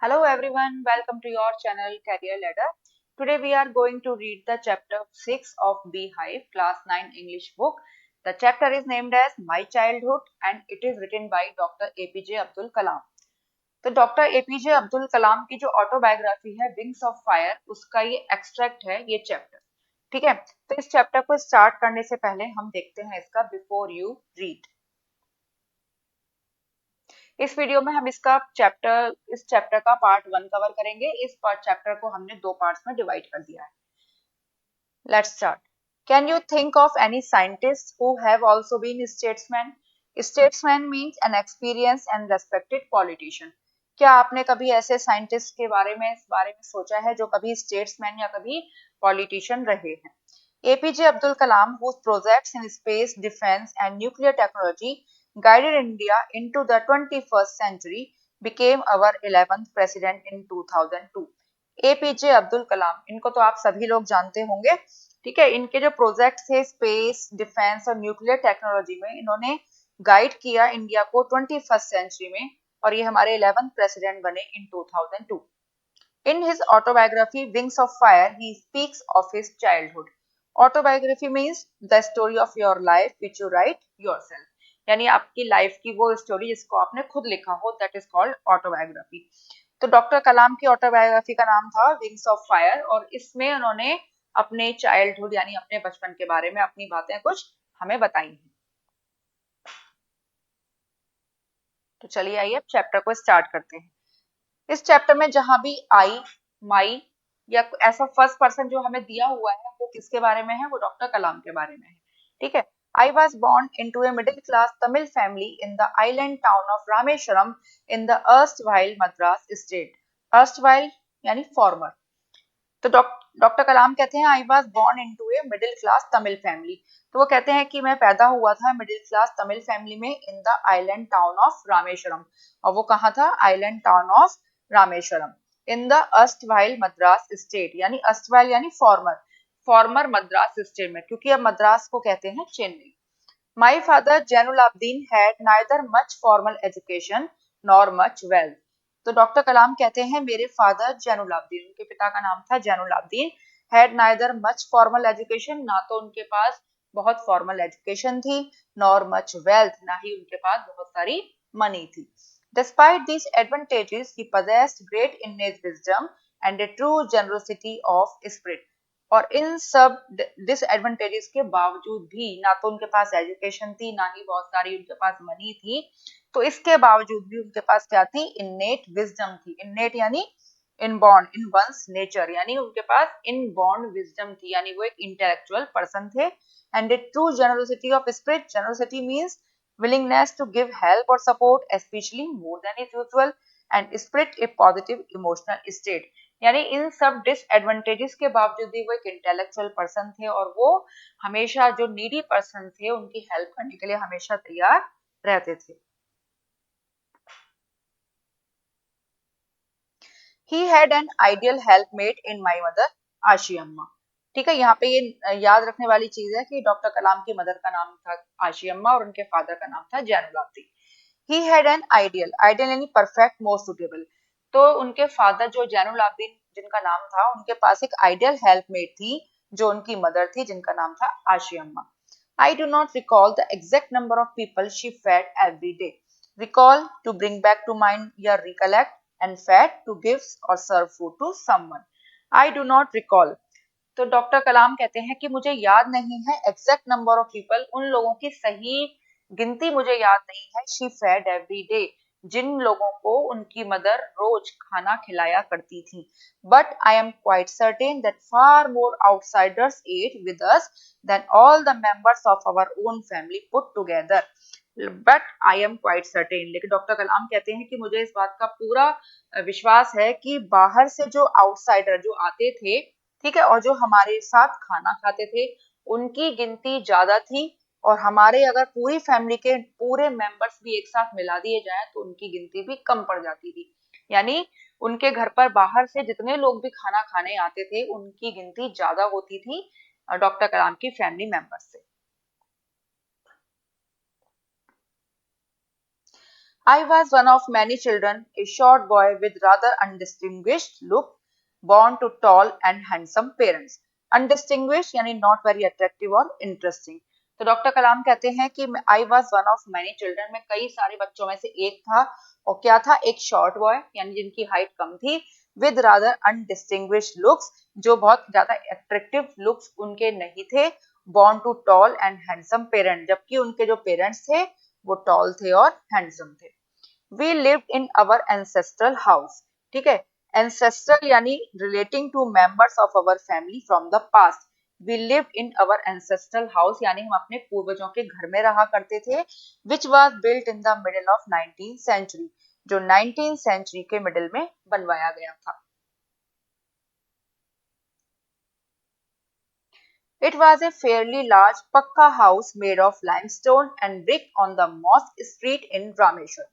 Hello everyone, welcome to your channel Career Ladder. Today we are going to read the chapter 6 of Beehive class 9 English book. The chapter is named as My Childhood and it is written by Dr. APJ Abdul Kalam. तो doctor APJ Abdul कलाम की जो autobiography है wings of fire उसका ये extract है ये chapter. ठीक है, तो इस चैप्टर को स्टार्ट करने से पहले हम देखते हैं इसका बिफोर यू रीड। इस वीडियो में हम इस चैप्टर का पार्ट 1 कवर करेंगे। इस पार्ट चैप्टर को हमने दो पार्ट्स में डिवाइड कर दिया है। Let's start. Can you think of any scientist who have also been statesman? Statesman means an experience and respected politician. क्या आपने कभी ऐसे साइंटिस्ट के बारे में सोचा है जो कभी स्टेट्समैन या कभी पॉलिटिशियन रहे हैं? APJ Abdul Kalam whose projects in space, defense and nuclear technology guided India into the 21st century became our 11th president in 2002. APJ Abdul Kalam, इनको तो आप सभी लोग जानते होंगे। ठीक है, इनके जो प्रोजेक्ट थे स्पेस, डिफेंस और न्यूक्लियर टेक्नोलॉजी में इन्होंने गाइड किया इंडिया को 21st सेंचुरी में और ये हमारे 11th प्रेसिडेंट बने इन 2002। In his autobiography Wings of Fire, he speaks of his childhood. Autobiography means the story of your life which you write yourself. यानी आपकी लाइफ की वो स्टोरी जिसको आपने खुद लिखा हो, दैट इज कॉल्ड ऑटोबायोग्राफी। तो डॉक्टर कलाम की ऑटोबायोग्राफी का नाम था विंग्स ऑफ फायर और इसमें उन्होंने अपने चाइल्डहुड यानी अपने बचपन के बारे में अपनी बातें कुछ हमें बताई हैं। तो चलिए आइए अब चैप्टर को स्टार्ट करते हैं। इस चैप्टर में जहां भी आई, माई या ऐसा फर्स्ट पर्सन जो हमें दिया हुआ है वो किसके बारे में है? वो डॉक्टर कलाम के बारे में है। ठीक है, I was born into a middle class Tamil family in the island town of Rameshwaram in the erstwhile Madras state. Erstwhile यानी फॉर्मर। तो डॉक्टर कलाम कहते हैं I was born into a middle class Tamil family. तो वो कहते हैं कि मैं पैदा हुआ था मिडिल क्लास तमिल फैमिली में in the island town of Rameswaram. और वो कहाँ था? Island town of Rameswaram in the erstwhile Madras state, यानी अस्तवाइल यानी फॉर्मर, फॉर्मर मद्रास स्टेट में, क्योंकि अब मद्रास को कहते हैं Chennai. My father Jainulabdeen had neither much formal education nor much wealth. तो डॉक्टर कलाम कहते हैं मेरे फादर जैनुलाब्दीन, उनके पिता का नाम था Jainulabdeen, had neither much formal education, ना तो उनके पास बहुत फॉर्मल एजुकेशन थी, नॉर मच वेल्थ, ना ही उनके पास बहुत सारी मनी थी। Despite these advantages, he possessed great innate wisdom and a true generosity of spirit. और इन सब डिसएडवांटेजेस के बावजूद भी, ना तो उनके पास एजुकेशन थी ना ही बहुत सारी उनके पास मनी थी, तो इसके बावजूद भी उनके पास क्या थी? इननेट विजडम थी। इननेट यानी इनबॉर्न, इन वंस नेचर, यानी उनके पास इनबॉर्न विजडम थी, यानी वो एक इंटेलेक्चुअल पर्सन थे। And A true generosity of spirit, generosity means willingness to give help or support, especially more than is usual, and spirit a positive emotional state। यानी इन सब disadvantages के बावजूद भी वो एक इंटेलेक्चुअल पर्सन थे और वो हमेशा जो नीडी पर्सन थे उनकी हेल्प करने के लिए हमेशा तैयार रहते थे। He had an ideal helpmate in my mother, आशी अम्मा। ठीक है, यहाँ पे ये याद रखने वाली चीज है कि डॉक्टर कलाम की मदर का नाम था आशी अम्मा और उनके फादर का नाम था Jainulabdeen. He had an ideal, ideal यानी परफेक्ट, मोस्ट सुटेबल। तो उनके फादर जो जैनुलाब्दीन जिनका नाम था, उनके पास एक आइडियल हेल्पमेट थी जो उनकी मदर थी जिनका नाम था आशी अम्मा। I do not recall the exact number of people she fed every day. Recall to bring back to mind या recollect and fed to give or serve food to someone. I do not recall। तो doctor Kalam कहते हैं कि मुझे याद नहीं है exact number of people, उन लोगों की सही गिनती मुझे याद नहीं है। शी फेड एवरी डे, जिन लोगों को उनकी मदर रोज खाना खिलाया करती थी। But I am quite certain that far more outsiders ate with us than all the members of our own family put together. But I am quite certain, लेकिन डॉक्टर कलाम कहते हैं कि मुझे इस बात का पूरा विश्वास है कि बाहर से जो आउटसाइडर जो आते थे, ठीक है, और जो हमारे साथ खाना खाते थे उनकी गिनती ज्यादा थी, और हमारे अगर पूरी फैमिली के पूरे मेंबर्स भी एक साथ मिला दिए जाएं तो उनकी गिनती भी कम पड़ जाती थी। यानी उनके घर पर बाहर से जितने लोग भी खाना खाने आते थे उनकी गिनती ज्यादा होती थी डॉक्टर कलाम की फैमिली मेंबर्स से। I was one of many children, a short boy with rather undistinguished look, born to tall and handsome parents. Undistinguished यानी not very attractive और interesting. तो डॉक्टर कलाम कहते हैं कि I was one of many children, मैं कई सारे बच्चों में से एक था, और क्या था, एक शॉर्ट बॉय यानी जिनकी हाइट कम थी, विद रादर अनडिस्टिंग्विश्ड लुक्स, जो बहुत ज्यादा अट्रैक्टिव लुक्स उनके नहीं थे, born to tall and handsome parent, जबकि उनके जो पेरेंट्स थे वो टॉल थे और हैंडसम थे. We lived in our ancestral house. ठीक है, एंसेस्ट्रल यानी relating to members of our family from the past. We lived in our ancestral house यानी हम अपने पूर्वजों के घर में रहा करते थे, which was built in the middle of 19th century, जो 19th सेंचुरी के मिडिल में बनवाया गया था. It was a fairly large pakka house made of limestone and brick on the Mosque Street in Rameshwar.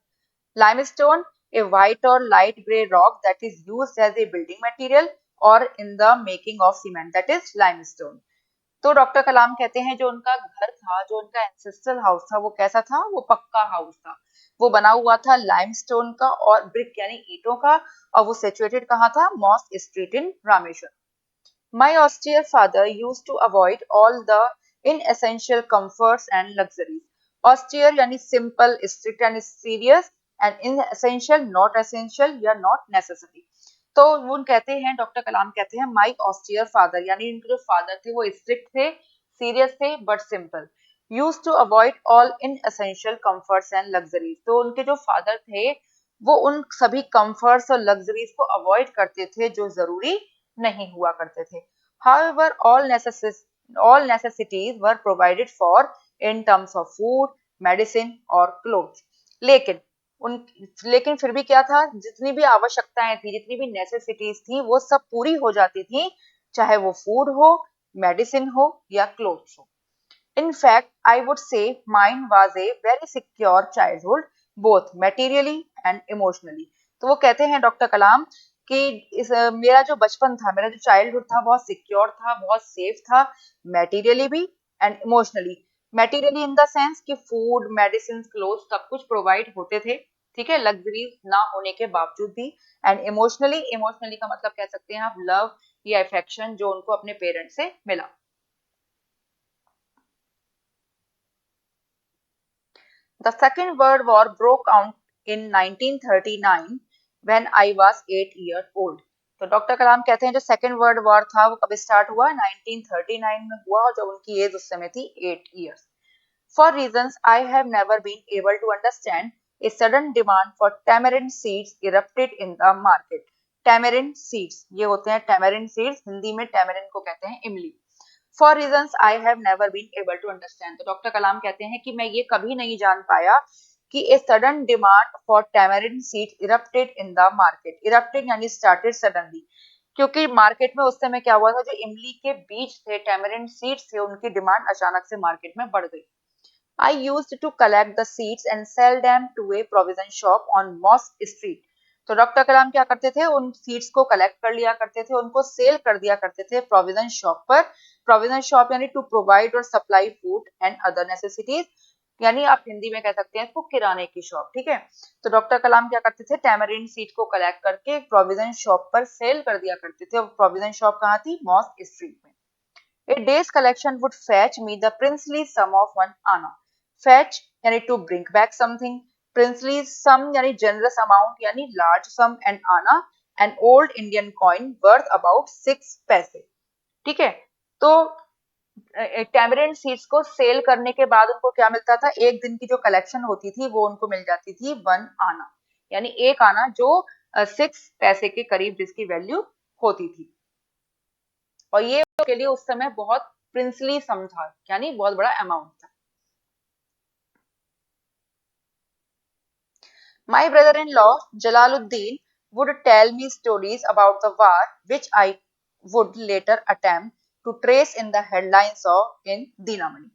Limestone, a white or light grey rock that is used as a building material or in the making of cement, that is limestone. तो doctor Kalam कहते हैं जो उनका घर था, जो उनका ancestral house था, वो कैसा था, वो पक्का हाउस था. वो बना हुआ था लाइमस्टोन का और ब्रिक यानी ईंटों का, और वो सिचुएटेड कहाँ था, mosque street in Rameshwar. My austere father used to avoid all the inessential comforts and luxuries. Austere यानी simple, strict यानी serious, and inessential not essential या not necessary. तो वो कहते हैं, डॉक्टर कलाम कहते हैं, माई ऑस्टियर फादर यानी इनके जो फादर थे वो स्ट्रिक्ट थे, सीरियस थे, but simple. Use to avoid all inessential comforts and luxuries. तो उनके जो फादर थे वो उन सभी कंफर्ट्स और लग्जरीज को अवॉइड करते थे जो जरूरी नहीं हुआ करते थे. However, all necessities were provided for in terms of food, medicine और clothes. लेकिन उन लेकिन फिर भी क्या था, जितनी भी आवश्यकताएं थी, जितनी भी नेसेसिटीज थी, वो सब पूरी हो जाती थी, चाहे वो फूड हो, मेडिसिन हो या क्लोथ्स हो. In fact, I would say mine was a very secure childhood, both materially and emotionally. तो वो कहते हैं डॉक्टर कलाम कि मेरा जो बचपन था, मेरा जो चाइल्डहुड था, बहुत सिक्योर था, बहुत सेफ था, मेटीरियली भी and emotionally. Materially in the sense कि फूड, मेडिसिन, क्लोथ सब कुछ प्रोवाइड होते थे, ठीक है, लग्जरीज ना होने के बावजूद भी. एंड इमोशनली, इमोशनली का मतलब कह सकते हैं आप लव या अफेक्शन जो उनको अपने पेरेंट्स से मिला. The Second World War broke out in 1939 when I was 8 years old. तो डॉक्टर कलाम कहते हैं जो सेकेंड वर्ल्ड वॉर था वो कब स्टार्ट हुआ, 1939 में हुआ, और जब उनकी एज उस समय थी 8 years. For reasons I have never been able to understand, a sudden demand for tamarind seeds erupted in the market. Tamarind seeds, ये होते हैं tamarind seeds, हिंदी में tamarind को कहते हैं इमली. For reasons I have never been able to understand. तो doctor Kalam कहते हैं कि मैं ये कभी नहीं जान पाया कि a sudden demand for tamarind seeds erupted in the market. Erupted यानी started suddenly. क्योंकि मार्केट में उस समय क्या हुआ था, जो इमली के बीज थे, tamarind seeds थे, उनकी डिमांड अचानक से मार्केट में बढ़ गई. I used to collect the seeds and sell them to a provision shop on Mosque Street. तो डॉक्टर कलाम क्या करते थे, उन सीड्स को कलेक्ट कर लिया करते थे, उनको सेल कर दिया करते थे प्रोविजन शॉप पर. प्रोविजन शॉप यानी टू प्रोवाइड और supply food and other necessities, यानी आप हिंदी में कह सकते हैं इसको किराने की शॉप. ठीक है, तो डॉक्टर कलाम क्या करते थे, टैमरिंड सीड को कलेक्ट करके प्रोविजन शॉप पर सेल कर दिया करते थे. और प्रोविजन शॉप कहाँ थी, मॉस्क स्ट्रीट में. A day's collection would fetch me the princely sum of 1 anna. Fetch यानी to bring back something, princely sum यानी generous amount यानी large sum, and anna an old Indian coin worth about 6 पैसे. ठीक है, तो tamarind seeds को cell करने के बाद उनको क्या मिलता था, एक दिन की जो कलेक्शन होती थी वो उनको मिल जाती थी 1 आना, यानी 1 आना, जो 6 पैसे के करीब जिसकी वैल्यू होती थी. और ये के लिए उस समय बहुत प्रिंसली सम था, यानी बहुत बड़ा अमाउंट था. My brother-in-law Jalaluddin would tell me stories about the war which I would later attempt to trace in the headlines of in दीनामणि.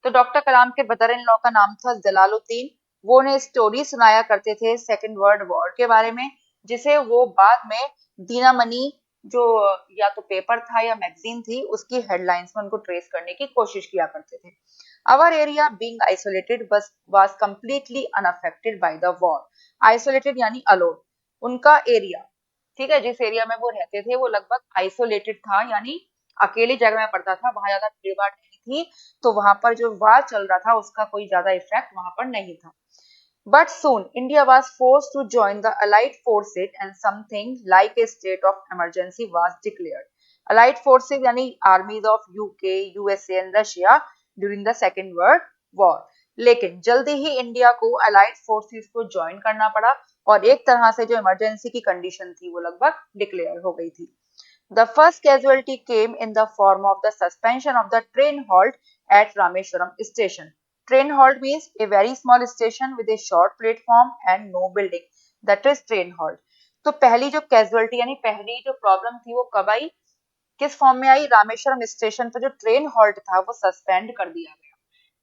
तो डॉक्टर कलाम के ब्रदर इन लॉ का नाम था जलालुद्दीन. वो उन्हें स्टोरी सुनाया करते थे सेकेंड वर्ल्ड वॉर के बारे में, जिसे वो बाद में दीनामणि, जो या तो पेपर था या मैगजीन थी, उसकी हेडलाइंस में उनको ट्रेस करने की कोशिश किया करते थे. Our area being isolated was completely unaffected by the war. Isolated यानी alone. उनका एरिया, ठीक है, जिस एरिया में वो रहते थे वो लगभग आइसोलेटेड था, यानी अकेली जगह में पड़ता था, वहां ज्यादा भीड़ भाड़ नहीं थी, तो वहां पर जो वार चल रहा था उसका कोई ज्यादा इफेक्ट वहां पर नहीं था. But soon India was forced to join the Allied forces and something like a state of emergency was declared. Allied forces यानी armies of UK, USA and Russia during the Second World War. लेकिन जल्दी ही India को allied forces को join करना पड़ा और एक तरह से जो इमरजेंसी की कंडीशन थी वो लगभग डिक्लेयर हो गई थी. The first casualty came in the form of the suspension of the train halt at Rameswaram station. Train halt means a very small station with a short platform and no building. That is train halt. तो पहली जो casualty यानी पहली जो problem थी वो कब आई, किस फॉर्म में आई? रामेश्वरम स्टेशन पर जो ट्रेन हॉल्ट था वो सस्पेंड कर दिया गया.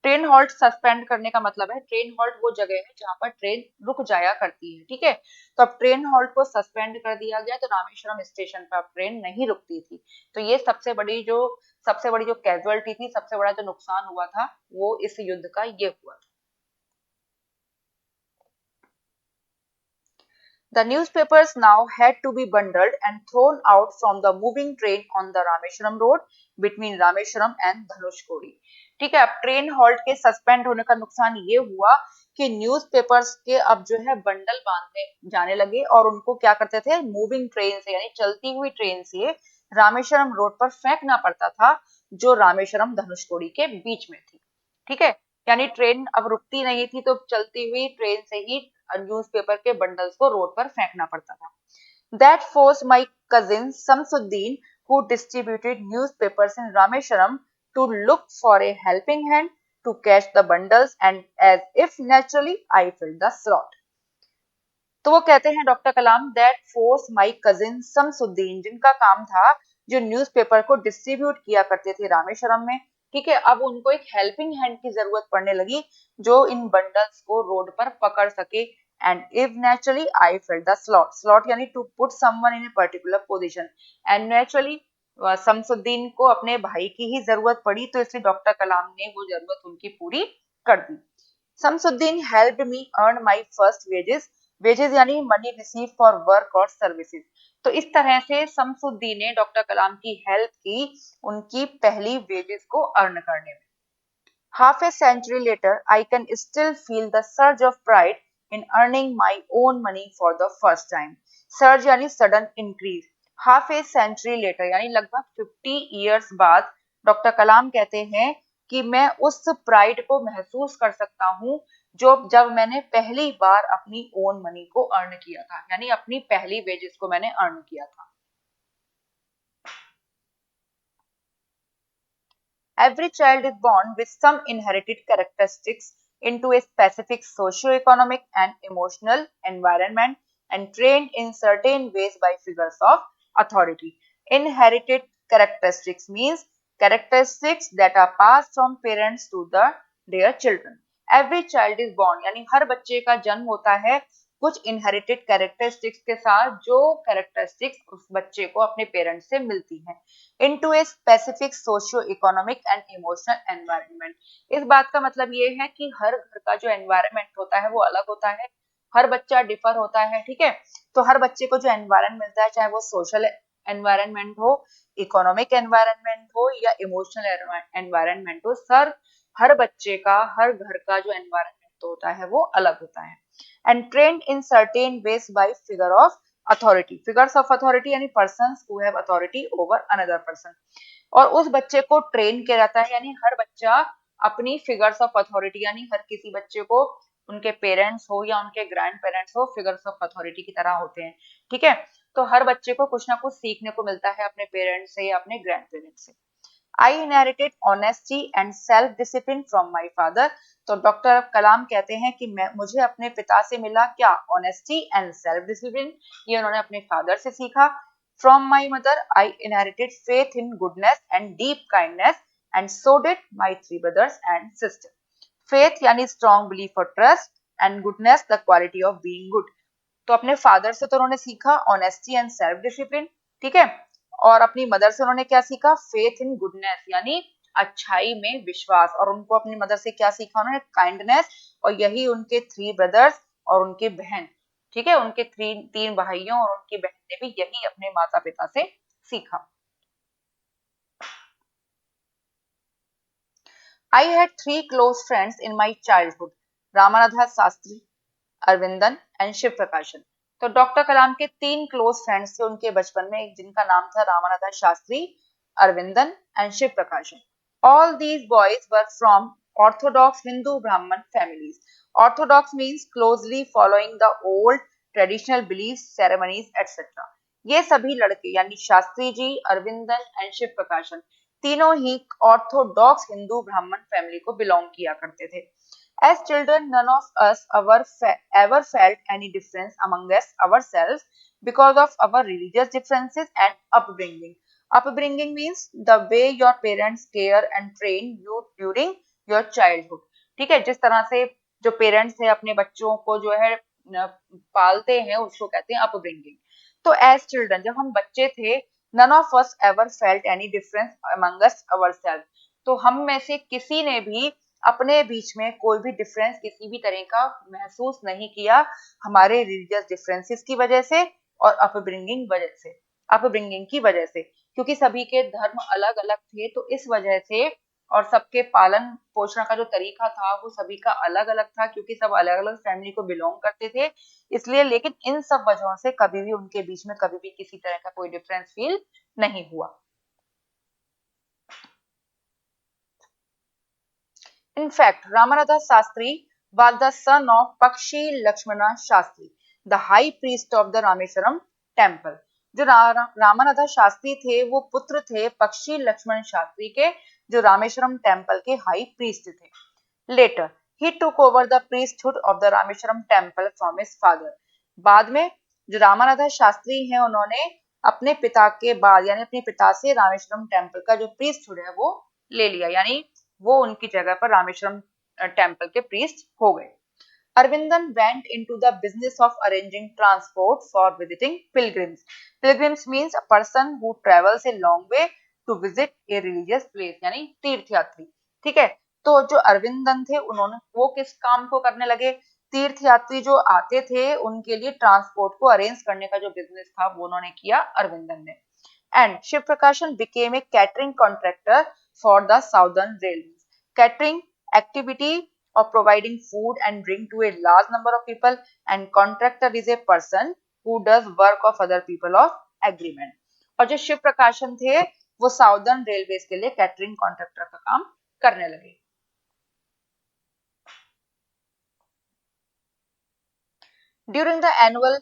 ट्रेन हॉल्ट सस्पेंड करने का मतलब है, ट्रेन हॉल्ट वो जगह है जहां पर ट्रेन रुक जाया करती है, ठीक है. तो अब ट्रेन हॉल्ट को सस्पेंड कर दिया गया, तो रामेश्वरम स्टेशन पर अब ट्रेन नहीं रुकती थी. तो ये सबसे बड़ी जो कैजुअलिटी थी, सबसे बड़ा जो नुकसान हुआ था वो इस युद्ध का ये हुआ था. The newspapers now had to be bundled and thrown out from the moving train on the Rameshwaram road between Rameshwaram and Dhanushkodi. ठीक है, अब ट्रेन हॉल्ट के सस्पेंड होने का नुकसान ये हुआ कि न्यूज़पेपर्स के अब जो है बंडल बांधे जाने लगे और उनको क्या करते थे, मूविंग ट्रेन से यानी चलती हुई ट्रेन से रामेश्वरम रोड पर फेंकना पड़ता था, जो रामेश्वरम धनुषकोडी के बीच में थी. ठीक है, यानी ट्रेन अब रुकती नहीं थी, तो चलती हुई ट्रेन से ही न्यूज़पेपर के बंडल्स को रोड पर फेंकना पड़ता था. That forced my cousin Samsuddin, who distributed newspapers in Rameswaram, to look for a helping hand to catch the bundles, and as if naturally I filled the slot. तो वो कहते हैं doctor Kalam, that force my cousin Shamsuddin, जिनका काम था जो newspaper को distribute किया करते थे रामेश्वरम में, ठीक है, अब उनको एक हेल्पिंग हैंड की जरूरत पड़ने लगी जो इन बंडल्स को रोड पर पकड़ सके. And if naturally I fill the slot. Slot यानी to put someone in a particular position. And naturally Shamsuddin को अपने भाई की ही जरूरत पड़ी, तो इसलिए डॉक्टर कलाम ने वो जरूरत उनकी पूरी कर दी. Shamsuddin helped me earn my first wages. Wages यानी मनी रिसीव फॉर वर्क और सर्विसेज. तो इस तरह से शमसुद्दीन ने डॉक्टर कलाम की हेल्प की उनकी पहली वेजेस को अर्न करने में. Half a century later, I can still feel the surge of pride in earning my own money for the first time. Surge यानी sudden increase. Half a century later यानी लगभग 50 years बाद doctor Kalam कहते हैं कि मैं उस प्राइड को महसूस कर सकता हूँ जो जब मैंने पहली बार अपनी ओन मनी को अर्न किया था, यानी अपनी पहली वेजेस को मैंने अर्न किया था. Every child is born with some inherited characteristics into a specific socio-economic and emotional environment and trained in certain ways by figures of authority. Inherited characteristics means characteristics that are passed from parents to their children. Every child is born यानी हर बच्चे का जन्म होता है कुछ inherited characteristics के साथ, जो कैरेक्टरिस्टिक्स उस बच्चे को अपने पेरेंट्स से मिलती हैं. Into a specific socio economic and emotional environment. इस बात का मतलब ये है कि हर घर का जो एनवायरनमेंट होता है वो अलग होता है, हर बच्चा डिफर होता है, ठीक है. तो हर बच्चे को जो एनवायरनमेंट मिलता है, चाहे वो सोशल एनवायरनमेंट हो, इकोनॉमिक एनवायरनमेंट हो या इमोशनल एनवायरनमेंट हो, सर हर बच्चे का हर घर का जो एनवायरनमेंट होता है वो अलग होता है. And trained in certain ways by figure of authority. Figures of authority यानी persons who have authority over another person. और उस बच्चे को ट्रेन किया जाता है, यानी हर बच्चा अपनी फिगर्स ऑफ अथॉरिटी, यानी हर किसी बच्चे को उनके पेरेंट्स हो या उनके ग्रैंड पेरेंट्स हो फिगर्स ऑफ अथॉरिटी की तरह होते हैं, ठीक है. तो हर बच्चे को कुछ ना कुछ सीखने को मिलता है अपने पेरेंट्स से या अपने ग्रैंड पेरेंट्स से. I inherited honesty and self discipline from my father. तो डॉक्टर कलाम कहते हैं कि मुझे अपने पिता से मिला क्या, ऑनेस्टी एंड सेल्फ डिसिप्लिन, ये उन्होंने अपने फादर से सीखा. From my mother I inherited faith in goodness and deep kindness and so did my 3 brothers and sister. Faith यानी स्ट्रॉन्ग बिलीफ और trust, and goodness the quality of being good. तो अपने father से तो उन्होंने सीखा ऑनेस्टी एंड सेल्फ डिसिप्लिन, ठीक है, और अपनी मदर से उन्होंने क्या सीखा, फेथ इन गुडनेस यानी अच्छाई में विश्वास, और उनको अपनी मदर से क्या सीखा उन्होंने, काइंडनेस, और यही उनके 3 ब्रदर्स और उनकी बहन, ठीक है, उनके 3 भाइयों और उनकी बहन ने भी यही अपने माता पिता से सीखा। I had 3 close friends in my childhood, Ramanatha Sastry, Aravindan and Siva Prakasan. तो डॉक्टर कलाम के 3 क्लोज फ्रेंड्स थे उनके बचपन में, एक जिनका नाम था Ramanatha Sastry, Aravindan and Siva Prakasan. All these boys were from orthodox Hindu Brahmin families. Orthodox means closely following the old traditional belief, ceremonies etcetera. ये सभी लड़के यानी शास्त्री जी, अरविंदन एंड शिव प्रकाशन तीनों ही ऑर्थोडॉक्स हिंदू ब्राह्मण फैमिली को बिलोंग किया करते थे। As children, none of us ever felt any difference among us ourselves because of our religious differences and upbringing. Upbringing means the way your parents care and train you during your childhood. ठीक है, जिस तरह से जो parents है अपने बच्चों को जो है पालते हैं उसको कहते हैं अपब्रिंगिंग। तो एज चिल्ड्रन, जब हम बच्चे थे, none of us ever felt any difference among us ourself, तो हम में से किसी ने भी अपने बीच में कोई भी डिफरेंस किसी भी तरह का महसूस नहीं किया, हमारे रिलीजियस डिफरेंसेस की वजह से और अपब्रिंगिंग की वजह से, क्योंकि सभी के धर्म अलग अलग थे, तो इस वजह से और सबके पालन पोषण का जो तरीका था वो सभी का अलग अलग था, क्योंकि सब अलग अलग फैमिली को बिलोंग करते थे, इसलिए। लेकिन इन सब वजहों से कभी भी उनके बीच में कभी भी किसी तरह का कोई डिफरेंस फील नहीं हुआ। In fact, Ramanatha Shastri was the son of Pakshi Lakshmana Shastri, the high priest of the Rameswaram temple. जो रामानाथा शास्त्री थे वो पुत्र थे पक्षी लक्ष्मण शास्त्री के, जो रामेश्वरम टेम्पल के हाई प्रीस्ट थे। Later he took over the priesthood of the Rameswaram temple from his father. बाद में जो रामानाथा शास्त्री हैं उन्होंने अपने पिता के बाद यानी अपने पिता से रामेश्वरम टेम्पल का जो प्रीस्टहुड है वो ले लिया, यानी वो उनकी जगह पर रामेश्वरम टेम्पल के प्रीस्ट हो गए। Arvindan went into the business of arranging transport for visiting pilgrims. Pilgrims means a person who travels a long way to visit a religious place, यानी तीर्थयात्री। ठीक है, तो जो अरविंदन थे उन्होंने वो किस काम को करने लगे, तीर्थयात्री जो आते थे उनके लिए ट्रांसपोर्ट को अरेंज करने का जो बिजनेस था वो उन्होंने किया अरविंदन ने। And Shiv Prakashan became a catering contractor for the Southern Railways. Catering activity of providing food and drink to a large number of people, and contractor is a person who does work of other people of agreement. और जो शिव प्रकाशन थे वो southern railways के लिए catering contractor का काम करने लगे। During the annual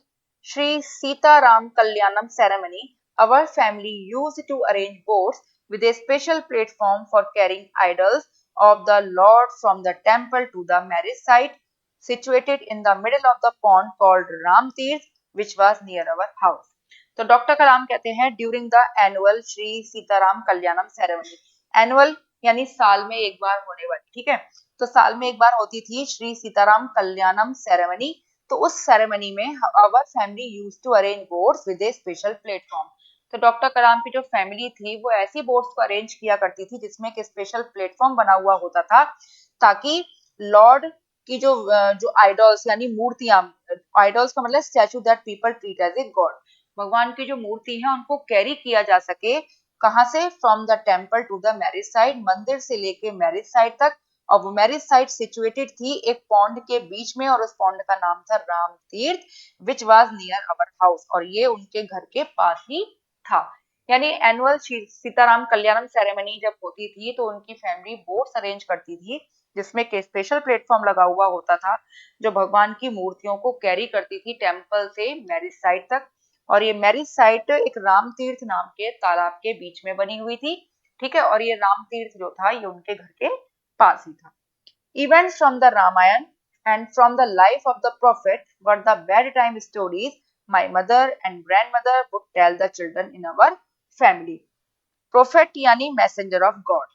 Sri Sita Ram Kalyanam ceremony, our family used to arrange boats with a special platform for carrying idols of the Lord from the temple to the marriage site, situated in the middle of the pond called Ram Tirth, which was near our house. तो doctor Kalam कहते हैं during the annual Shri Sitarama Kalyanam ceremony, annual यानी साल में एक बार होने वाली, ठीक है, तो साल में एक बार होती थी श्री सीताराम कल्याणम सेरेमनी। तो उस सेरेमनी में our family used to arrange boats with a special platform. तो डॉक्टर कलाम की जो फैमिली थी वो ऐसी बोट्स को अरेंज किया करती थी जिसमें एक स्पेशल प्लेटफॉर्म बना हुआ होता था, ताकि लॉर्ड की जो आइडल्स यानी मूर्तियां, आइडल्स का मतलब statue that people treat as a god, भगवान की जो मूर्ति है उनको कैरी किया जा सके, कहां से, from the temple to the marriage site, मंदिर से लेके मैरिज साइट तक। और वो मैरिज साइट सिचुएटेड थी एक पॉन्ड के बीच में, और उस पॉन्ड का नाम था राम तीर्थ, which was near our house, और ये उनके घर के पास ही था। यानी एनुअल सीताराम कल्याणम सेरेमनी जब होती थी तो उनकी फैमिली बोट्स अरेंज करती थी जिसमें के स्पेशल प्लेटफॉर्म लगा हुआ होता था जो भगवान की मूर्तियों को कैरी करती थी टेम्पल से मैरिज साइट तक। और ये मैरिज साइट एक राम तीर्थ नाम के तालाब के बीच में बनी हुई थी, ठीक है, और ये राम तीर्थ जो था ये उनके घर के पास ही था। Events from the Ramayana and from the life of the prophet were the bedtime stories my mother and grandmother would tell the children in our family. Prophet यानी messenger of God।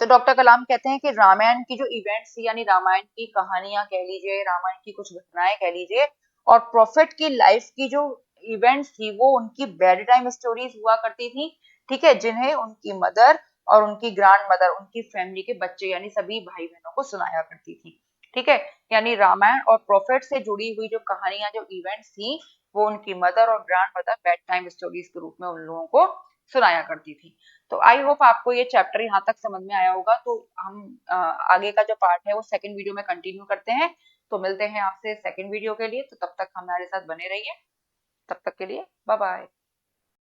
तो डॉक्टर कलाम कहते हैं कि रामायण की जो events थी यानी रामायण की कहानियां कह लीजिए, रामायण की कुछ घटनाएं कह लीजिए, और प्रोफेट की लाइफ की जो इवेंट्स थी वो उनकी बेड टाइम स्टोरीज हुआ करती थी, ठीक है, जिन्हें उनकी मदर और उनकी ग्रैंड मदर, उनकी फैमिली के बच्चे यानी सभी भाई बहनों को सुनाया करती थी। ठीक है, यानी रामायण और प्रोफेट से जुड़ी हुई जो कहानियां, जो इवेंट्स थी, वो उनकी मदर और grand mother bed time stories के रूप में उन लोगों को सुनाया करती थी। तो आई होप आपको ये चैप्टर यहाँ तक समझ में आया होगा। तो हम आगे का जो पार्ट है वो सेकंड वीडियो में कंटिन्यू करते हैं। तो मिलते हैं आपसे सेकंड वीडियो के लिए, तो तब तक हमारे साथ बने रहिए। तब तक के लिए बाय बाय।